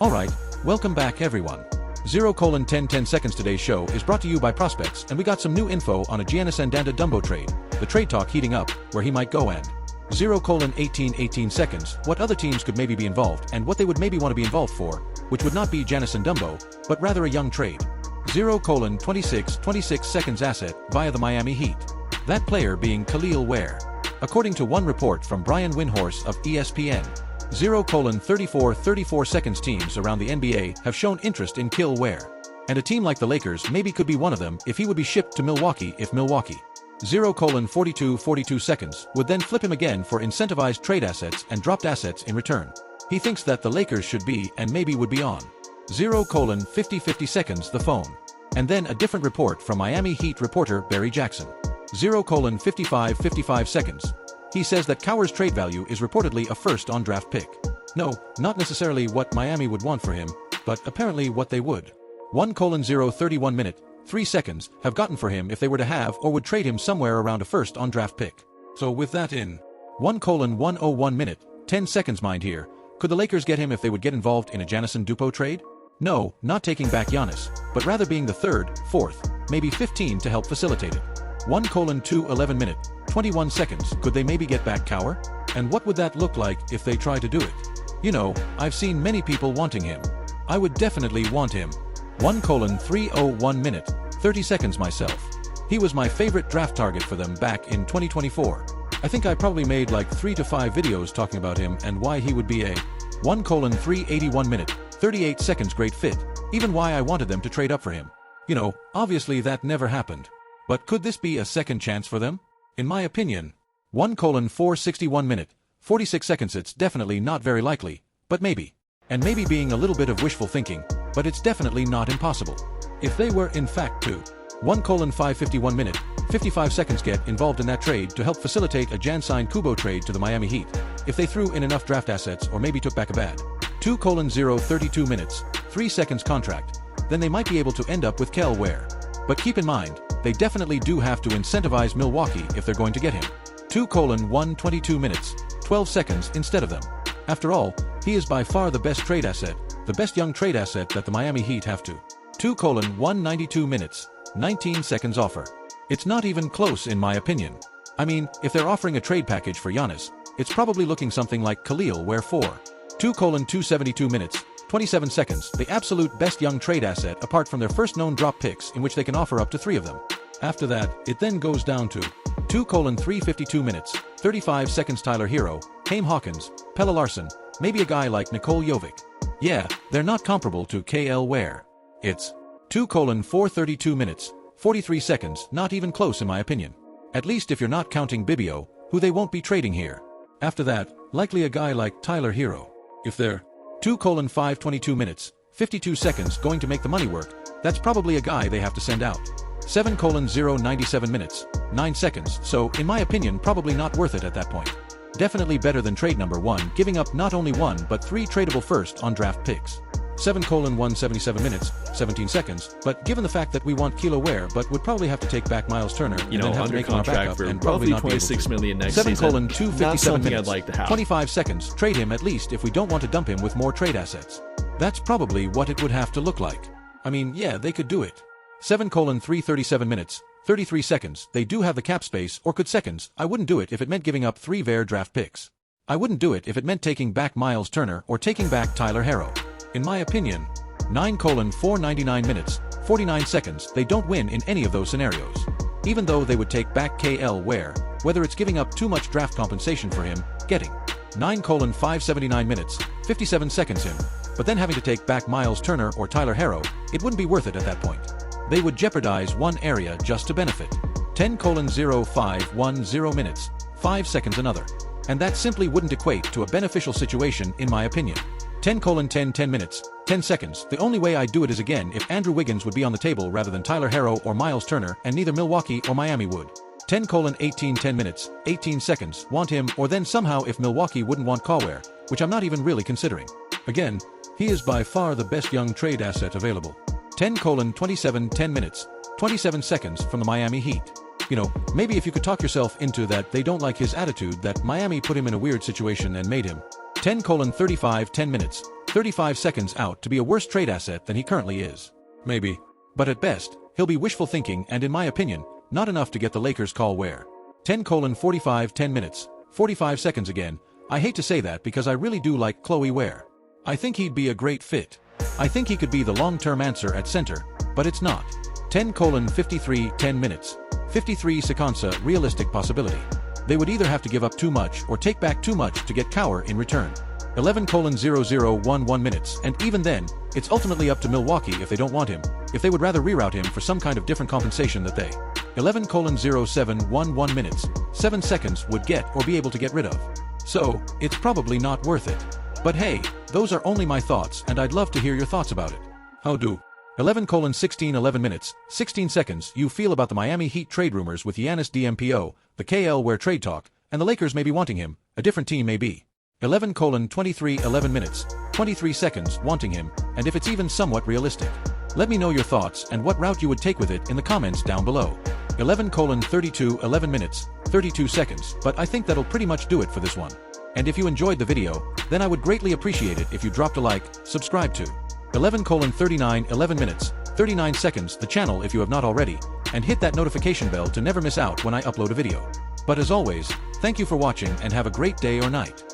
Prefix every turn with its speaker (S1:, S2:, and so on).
S1: Alright, welcome back everyone. 0:10 seconds today's show is brought to you by Prospects, and we got some new info on a Giannis Dumbo trade, the trade talk heating up, where he might go, and 0:18 seconds, what other teams could maybe be involved and what they would maybe want to be involved for, which would not be Giannis Dumbo, but rather a young trade. 0:26 seconds asset via the Miami Heat. That player being Kel'el Ware. According to one report from Brian Windhorst of ESPN, 0:34 seconds teams around the NBA have shown interest in Kel'el Ware. And a team like the Lakers maybe could be one of them if he would be shipped to Milwaukee if Milwaukee. 0:42 seconds would then flip him again for incentivized trade assets and dropped assets in return. He thinks that the Lakers should be and maybe would be on. 0:50 seconds the phone. And then a different report from Miami Heat reporter Barry Jackson. 0:55 seconds. He says that Cowher's trade value is reportedly a first on draft pick. No, not necessarily what Miami would want for him, but apparently what they would. 1:031 3 seconds have gotten for him if they were to have or would trade him somewhere around a first on draft pick. So with that in 1:101 10 seconds mind here, could the Lakers get him if they would get involved in a Giannis Dumbo trade? No, not taking back Giannis, but rather being the third, fourth, maybe 15 to help facilitate it. 1:211 21 seconds, could they maybe get back Cowher? And what would that look like if they try to do it? You know, I've seen many people wanting him. I would definitely want him. 1:301 30 seconds myself. He was my favorite draft target for them back in 2024. I think I probably made like 3 to 5 videos talking about him and why he would be a 1:381 38 seconds great fit, even why I wanted them to trade up for him. You know, obviously that never happened. But could this be a second chance for them? In my opinion, 1:461 46 seconds it's definitely not very likely, but maybe. And maybe being a little bit of wishful thinking, but it's definitely not impossible. If they were in fact to 1:551 55 seconds get involved in that trade to help facilitate a Jan-signed Kubo trade to the Miami Heat, if they threw in enough draft assets or maybe took back a bad 2:032 3 seconds contract, then they might be able to end up with Kel'el Ware. But keep in mind, they definitely do have to incentivize Milwaukee if they're going to get him. 2:122 12 seconds instead of them. After all, he is by far the best trade asset, the best young trade asset that the Miami Heat have to. 2:192 19 seconds offer. It's not even close in my opinion. I mean, if they're offering a trade package for Giannis, it's probably looking something like Kel'el Ware for 2:272 27 seconds, the absolute best young trade asset apart from their first known drop picks in which they can offer up to 3 of them. After that, it then goes down to 2:352 35 seconds Tyler Hero, Haim Hawkins, Pelle Larsson, maybe a guy like Nikola Jovic. Yeah, they're not comparable to Kel'el Ware. It's 2:432 43 seconds, not even close in my opinion. At least if you're not counting Bibio, who they won't be trading here. After that, likely a guy like Tyler Hero. If they're 2:522 52 seconds going to make the money work, that's probably a guy they have to send out. 7:097 9 seconds, so in my opinion probably not worth it at that point. Definitely better than trade number 1, giving up not only 1 but 3 tradable first on draft picks. 7:177 17 seconds, but given the fact that we want Kel'el Ware but would probably have to take back Miles Turner and then have to make him our backup and probably not be able to.
S2: $26 million next season.
S1: 7:257
S2: I'd like to have.
S1: 25 seconds, trade him at least if we don't want to dump him with more trade assets. That's probably what it would have to look like. I mean, yeah, they could do it. 7:337 33 seconds, they do have the cap space or could seconds. I wouldn't do it if it meant giving up 3 Ware draft picks. I wouldn't do it if it meant taking back Miles Turner or taking back Tyler Hero. In my opinion, 9:499 49 seconds, they don't win in any of those scenarios. Even though they would take back Kel'el Ware, whether it's giving up too much draft compensation for him, getting 9:579 57 seconds him, but then having to take back Miles Turner or Tyler Hero, it wouldn't be worth it at that point. They would jeopardize one area just to benefit. 10:0510 5 seconds another. And that simply wouldn't equate to a beneficial situation in my opinion. 10:10 10 seconds, the only way I'd do it is again if Andrew Wiggins would be on the table rather than Tyler Hero or Miles Turner, and neither Milwaukee or Miami would. 10:18 18 seconds, want him, or then somehow if Milwaukee wouldn't want Kel'el, which I'm not even really considering. Again, he is by far the best young trade asset available. 10:27 27 seconds from the Miami Heat. You know, maybe if you could talk yourself into that they don't like his attitude, that Miami put him in a weird situation and made him. 10:35 10 35 seconds out to be a worse trade asset than he currently is. Maybe. But at best, he'll be wishful thinking and in my opinion, not enough to get the Lakers' Kel'el Ware. 10:45 10 minutes, 45 seconds again. I hate to say that because I really do like Kel'el Ware. I think he'd be a great fit. I think he could be the long-term answer at center, but it's not. 10:53 10 minutes, 53 seconds a realistic possibility. They would either have to give up too much or take back too much to get Ware in return. 11:0011 minutes, and even then, it's ultimately up to Milwaukee if they don't want him, if they would rather reroute him for some kind of different compensation that they. 11:0711 minutes, 7 seconds would get or be able to get rid of. So, it's probably not worth it. But hey, those are only my thoughts and I'd love to hear your thoughts about it. How do? 11:16 minutes, 16 seconds you feel about the Miami Heat trade rumors with Giannis DMPO, the Kel'el Ware trade talk, and the Lakers may be wanting him, a different team may be. 11:23 minutes, 23 seconds wanting him, and if it's even somewhat realistic. Let me know your thoughts and what route you would take with it in the comments down below. 11:32 minutes, 32 seconds, but I think that'll pretty much do it for this one. And if you enjoyed the video, then I would greatly appreciate it if you dropped a like, subscribe to 11:39 minutes, 39 seconds the channel if you have not already, and hit that notification bell to never miss out when I upload a video. But as always, thank you for watching and have a great day or night.